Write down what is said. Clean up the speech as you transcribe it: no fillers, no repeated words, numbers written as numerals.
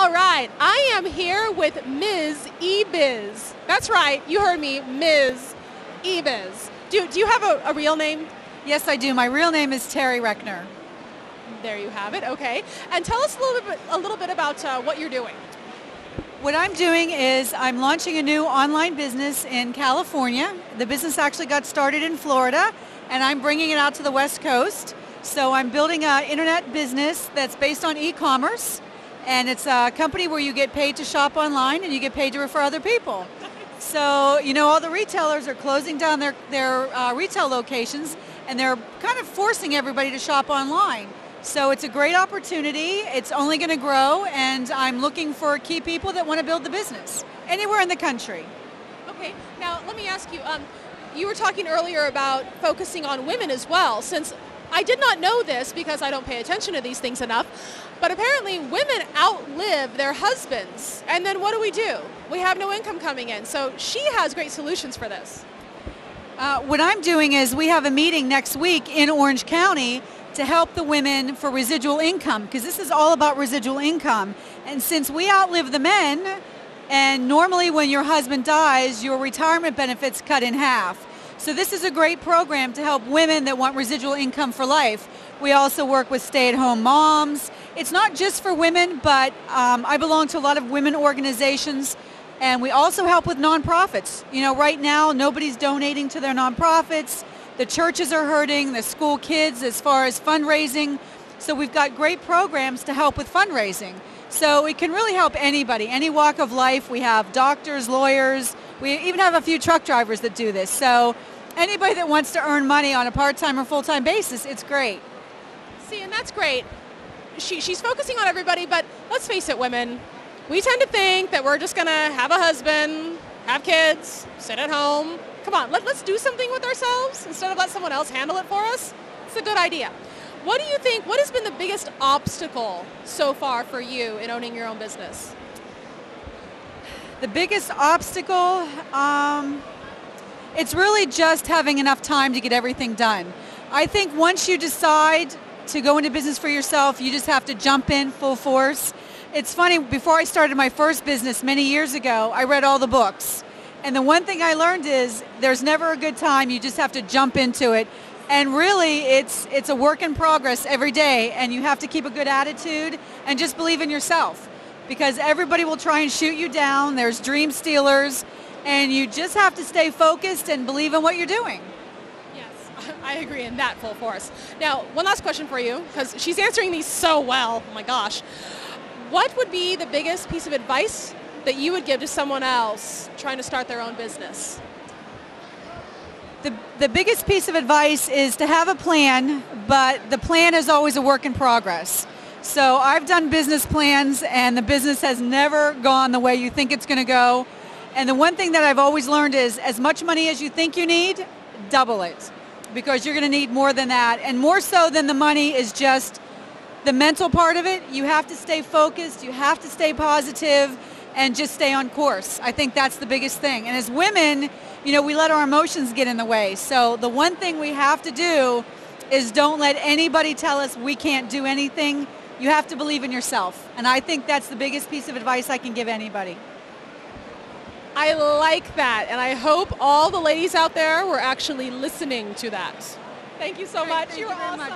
All right, I am here with Ms. eBiz. That's right, you heard me, Ms. eBiz. Do you have a real name? Yes, I do. My real name is Terry Ruckner. There you have it, okay. And tell us a little bit about what you're doing. What I'm doing is I'm launching a new online business in California. The business actually got started in Florida, and I'm bringing it out to the West Coast. So I'm building an internet business that's based on e-commerce, and it's a company where you get paid to shop online and you get paid to refer other people. So, you know, all the retailers are closing down their retail locations, and they're kind of forcing everybody to shop online. So it's a great opportunity. It's only going to grow, and I'm looking for key people that want to build the business anywhere in the country. Okay, now let me ask you, you were talking earlier about focusing on women as well, since I did not know this because I don't pay attention to these things enough, but apparently women outlive their husbands, and then what do? We have no income coming in, so she has great solutions for this. What I'm doing is we have a meeting next week in Orange County to help the women for residual income, because this is all about residual income. And since we outlive the men, and normally when your husband dies, your retirement benefits cut in half. So this is a great program to help women that want residual income for life. We also work with stay-at-home moms. It's not just for women, but I belong to a lot of women organizations, and we also help with nonprofits. You know, right now nobody's donating to their nonprofits. The churches are hurting, the school kids as far as fundraising. So we've got great programs to help with fundraising. So it can really help anybody, any walk of life. We have doctors, lawyers. We even have a few truck drivers that do this. So anybody that wants to earn money on a part-time or full-time basis, it's great. See, and that's great. She's focusing on everybody, but let's face it, women. We tend to think that we're just going to have a husband, have kids, sit at home. Come on, let's do something with ourselves instead of let someone else handle it for us. It's a good idea. What do you think, what has been the biggest obstacle so far for you in owning your own business? The biggest obstacle, it's really just having enough time to get everything done. I think once you decide to go into business for yourself, you just have to jump in full force. It's funny, before I started my first business many years ago, I read all the books. And the one thing I learned is there's never a good time, you just have to jump into it. And really, it's a work in progress every day, and you have to keep a good attitude and just believe in yourself, because everybody will try and shoot you down. There's dream stealers, and you just have to stay focused and believe in what you're doing. Yes, I agree in that full force. Now, one last question for you, because she's answering these so well, oh my gosh. What would be the biggest piece of advice that you would give to someone else trying to start their own business? The biggest piece of advice is to have a plan, but the plan is always a work in progress. So I've done business plans, and the business has never gone the way you think it's going to go. And the one thing that I've always learned is as much money as you think you need, double it, because you're going to need more than that. And more so than the money is just the mental part of it. You have to stay focused, you have to stay positive, and just stay on course. I think that's the biggest thing. And as women, you know, we let our emotions get in the way. So the one thing we have to do is don't let anybody tell us we can't do anything. You have to believe in yourself. And I think that's the biggest piece of advice I can give anybody. I like that, and I hope all the ladies out there were actually listening to that. Thank you so much. You're awesome.